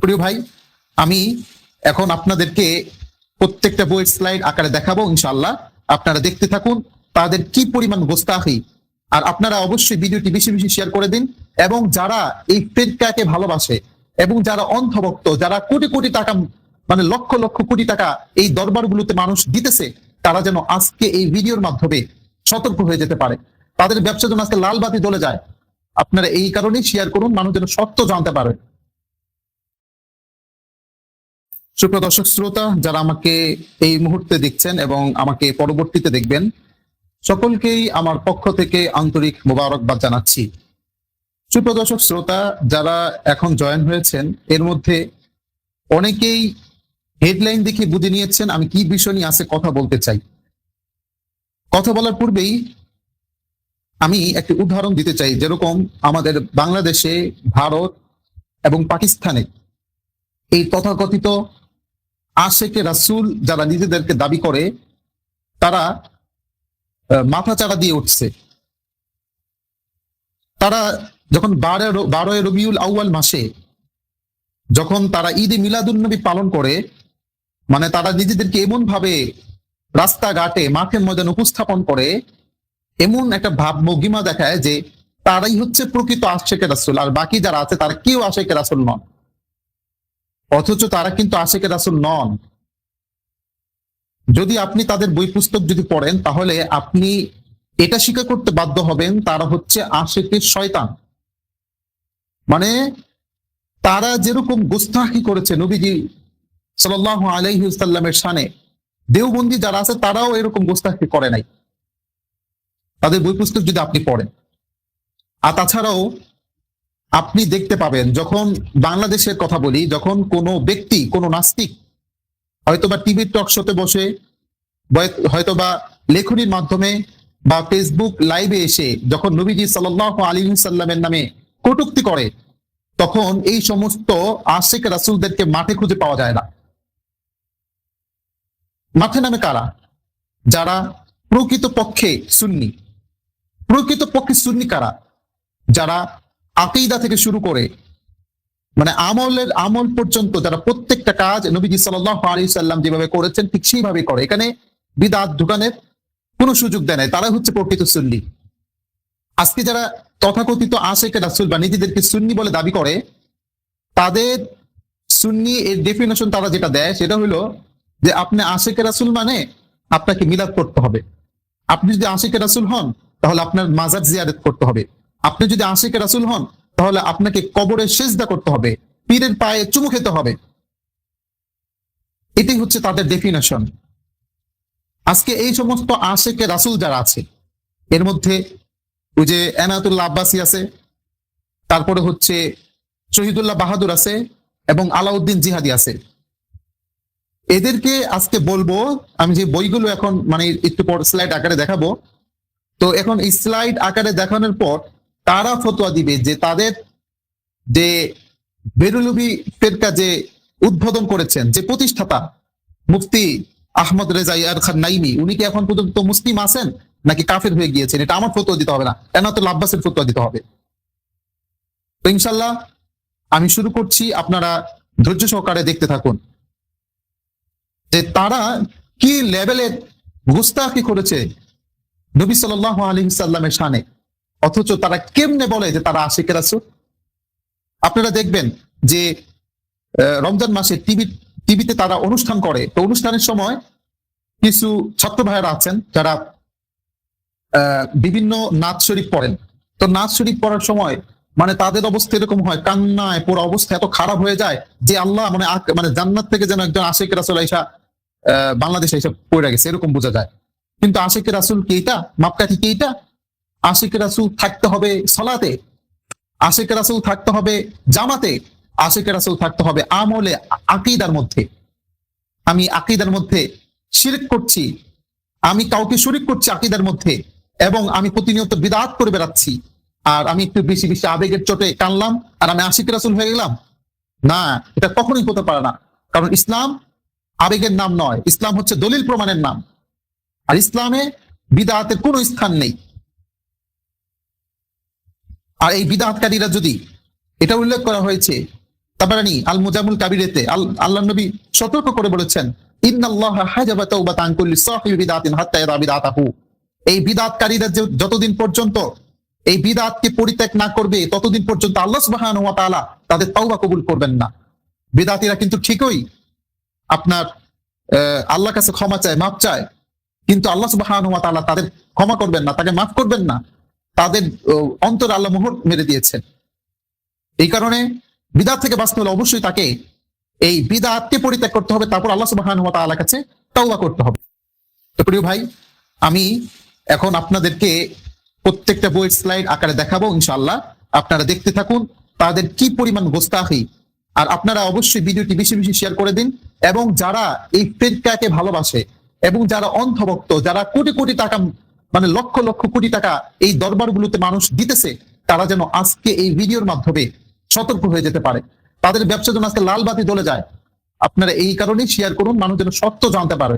প্রিয় ভাই, আমি এখন আপনাদেরকে প্রত্যেকটা বইয়ের স্লাইড আকারে দেখাবো ইনশাআল্লাহ। আপনারা দেখতে থাকুন তাদের কি পরিমাণ গোস্তাখি। আর আপনারা অবশ্যই ভিডিওটি বেশি বেশি শেয়ার করে দিন। এবং যারা এই ফিরকাকে ভালোবাসে এবং যারা অন্ধভক্ত, যারা কোটি কোটি টাকা, মানে লক্ষ লক্ষ কোটি টাকা এই দরবারগুলোতে মানুষ দিতেছে, তারা যেন আজকে এই ভিডিওর মাধ্যমে সতর্ক হয়ে যেতে পারে, তাদের ব্যবসা যেন আজকে লাল বাতি জ্বলে যায়। আপনারা এই কারণেই শেয়ার করুন, মানুষ যেন সত্য জানতে পারে। সুপ্রিয় দর্শক শ্রোতা, যারা আমাকে এই মুহূর্তে দেখছেন এবং আমাকে পরবর্তীতে দেখবেন, সকলকেই আমার পক্ষ থেকে আন্তরিক মোবারকবাদ জানাচ্ছি। সুপ্রিয় দর্শক শ্রোতা, যারা এখন জয়েন হয়েছেন, এর মধ্যে অনেকেই হেডলাইন দেখে বুঝে নিয়েছেন আমি কি বিষয় নিয়ে আছে কথা বলতে চাই। কথা বলার পূর্বেই আমি একটি উদাহরণ দিতে চাই। যেরকম আমাদের বাংলাদেশে, ভারত এবং পাকিস্তানে এই তথাকথিত আশেকে রাসূল যারা নিজেদেরকে দাবি করে, তারা মাথা চাড়া দিয়ে উঠছে। তারা যখন 12 রবিউল আউয়াল মাসে যখন তারা ঈদে মিলাদুন নবী পালন করে, মানে তারা নিজেদেরকে এমন ভাবে রাস্তাঘাটে, মাঠে ময়দান উপস্থাপন করে, এমন একটা ভাব ভঙ্গিমা দেখায় যে তারাই হচ্ছে প্রকৃত আশেকে রাসূল, আর বাকি যারা আছে তারা কেউ আশেকে রাসূল নন। অথচ তারা কিন্তু আশেকে রাসূল নন। যদি আপনি তাদের বই পুস্তক যদি পড়েন, তাহলে আপনি এটা স্বীকার করতে বাধ্য হবেন তারা হচ্ছে আশেকে শয়তান। মানে তারা যেরকম গুস্তাখি করেছে নবীজি সাল্লাল্লাহু আলাইহি ওয়াসাল্লামের শানে, দেওবন্দি যারা আছে তারাও এরকম গুস্তাখি করে নাই, তাদের বই পুস্তক যদি আপনি পড়েন। আর তাছাড়াও আপনি দেখতে পাবেন, যখন বাংলাদেশের কথা বলি, যখন কোনো ব্যক্তি, কোনো নাস্তিক হয়তোবা টিভির টক শোতে বসে, হয়তোবা লেখনির মাধ্যমে বা ফেসবুক লাইভে এসে যখন নবীজি সাল্লাল্লাহু আলাইহি ওয়াসাল্লামের নামে কটূক্তি করে, তখন এই সমস্ত আশিক রাসূলদেরকে মাঠে খুঁজে পাওয়া যায় না। মাঠে নামে কারা? যারা প্রকৃতপক্ষে সুন্নি। প্রকৃতপক্ষে সুন্নি কারা? যারা আকীদা থেকে শুরু করে মানে আমল পর্যন্ত, যারা প্রত্যেকটা কাজ নবীজি সাল্লাল্লাহু আলাইহি ওয়াসাল্লাম যেভাবে করেছেন ঠিক সেইভাবে করে, এখানে বিদআত ঢুকানোর কোনো সুযোগ দেয় নাই, তারা হচ্ছে প্রকৃত সুন্নি। আজকে যারা তথাকথিত আশিকে রাসূল বা নিজেদেরকে সুন্নি বলে দাবি করে, তাদের সুন্নি এর ডেফিনেশন তারা যেটা দেয় সেটা হলো যে আপনি আশিকে রাসূল মানে আপনাকে মিলাদ করতে হবে। আপনি যদি আশিকে রাসূল হন তাহলে আপনার মাজার জিয়ারত করতে হবে। আপনি যদি আশিকে রাসূল হন তাহলে আপনাকে কবরে সেজদা করতে হবে, পীরের পায়ে চুমু খেতে হবে। এটাই হচ্ছে তাদের ডেফিনেশন। আজকে এই সমস্ত আশিকে রাসূল যারা আছে, এর মধ্যে ওই যে এনায়েতুল্লাহ আব্বাসী আছে, তারপরে হচ্ছে শহীদুল্লাহ বাহাদুর আছে এবং আলাউদ্দিন জিহাদি আছে। এদেরকে আজকে বলবো, আমি যে বইগুলো এখন মানে একটু পর স্লাইড আকারে দেখাবো, তো এখন এই স্লাইড আকারে দেখানোর পর তারা ফতোয়া দিবে যে তাদের যে বেরলভী ফিরকা যে উদ্বোধন করেছেন, যে প্রতিষ্ঠাতা মুফতি আহমদ রেজা ইয়ার খান নাইমি, উনি কি এখন পর্যন্ত মুসলিম আছেন নাকি কাফের হয়ে গিয়েছেন? এটা আমার ফতোয়া দিতে হবে না, এনায়েতুল্লাহ আব্বাসের ফতোয়া দিতে হবে। তো ইনশাল্লাহ আমি শুরু করছি, আপনারা ধৈর্য সহকারে দেখতে থাকুন যে তারা কি লেভেলের গুস্তাখি করেছে নবী সাল্লাল্লাহু আলাইহি ওয়াসাল্লামের শানে, অথচ তারা কেমনে বলে যে তারা আশিকে রাসূল। আপনারা দেখবেন যে রমজান মাসে টিভিতে তারা অনুষ্ঠান করে, তো অনুষ্ঠানের সময় কিছু ছাত্র ভাইয়েরা আছেন যারা বিভিন্ন নাচ শরীফ পড়েন। তো নাচ শরীফ পড়ার সময় মানে তাদের অবস্থা এরকম হয়, কান্নায় পুরো অবস্থা এত খারাপ হয়ে যায় যে আল্লাহ মানে জান্নাত থেকে যেন একজন আশিক রাসূল আইসা বাংলাদেশে এসে পড়ে গেছে, এরকম বোঝা যায়। কিন্তু আশিক রাসূল কি এটা? মাপকাঠি কি এটা? আশিক রাসূল থাকতে হবে সলাতে, আশিক রাসূল থাকতে হবে জামাতে, আশিক রাসূল থাকতে হবে আমলে, আকীদার মধ্যে। আমি আকীদার মধ্যে শিরক করছি, আমি কাউকে শরীক করছি আকীদার মধ্যে, এবং আমি প্রতিনিয়ত বিদআত করে বেড়াচ্ছি, আর আমি একটু বেশি বেশি আবেগের চোটে কানলাম আর আমি আশিক রাসূল হয়ে গেলাম? না, এটা কখনোই হতে পারে না। কারণ ইসলাম আবেগের নাম নয়, ইসলাম হচ্ছে দলিল প্রমাণের নাম, আর ইসলামে বিদআতের কোনো স্থান নেই। আর এই বিদআতকারীরা, যদি এটা উল্লেখ করা হয়েছে তাবারানি আল মুজামুল কাবিরেতে আল্লাহ নবী সতর্ক করে বলেছেন, ইন্নাল্লাহা হাজাবা তাওবাতা আন কুল্লি সাহিবি বিদাতিন হাত্তা ইয়াদা বিদাতাহু। এই বিদাতকারীরা যতদিন পর্যন্ত এই বিদাতকে পরিত্যাগ না করবে ততদিন পর্যন্ত আল্লাহ সুবহানাহু ওয়া তাআলা তাদের তাওবা কবুল করবেন না। বিদাতীরা কিন্তু ঠিকই আপনার আল্লাহর কাছে ক্ষমা চায়, মাফ চায়, কিন্তু আল্লাহ সুবহানাহু ওয়া তাআলা তাদের ক্ষমা করবেন না, তাকে মাফ করবেন না। তাদের অন্তরে আল্লাহ মোহর মেরে দিয়েছেন। এই কারণে বিদাত থেকে বাঁচতে হলে অবশ্যই তাকে এই বিদাতকে পরিত্যাগ করতে হবে, তারপর আল্লাহ সুবহানাহু ওয়া তাআলার কাছে তাওবা করতে হবে। তো প্রিয় ভাই, আমি এখন আপনাদেরকে প্রত্যেকটা বইয়ের স্লাইড আকারে দেখাবো ইনশাআল্লাহ। আপনারা দেখতে থাকুন তাদের কি পরিমাণ গোস্তাখি। আর আপনারা অবশ্যই ভিডিওটি বেশি বেশি শেয়ার করে দিন, এবং যারা এই ফিরকাকে ভালোবাসে এবং যারা অন্ধভক্ত, যারা কোটি কোটি টাকা মানে লক্ষ লক্ষ কোটি টাকা এই দরবারগুলোতে মানুষ দিতেছে, তারা যেন আজকে এই ভিডিওর মাধ্যমে সতর্ক হয়ে যেতে পারে, তাদের ব্যবসা যেন আজকে লাল বাতি জ্বলে যায়। আপনারা এই কারণেই শেয়ার করুন, মানুষ যেন সত্য জানতে পারে।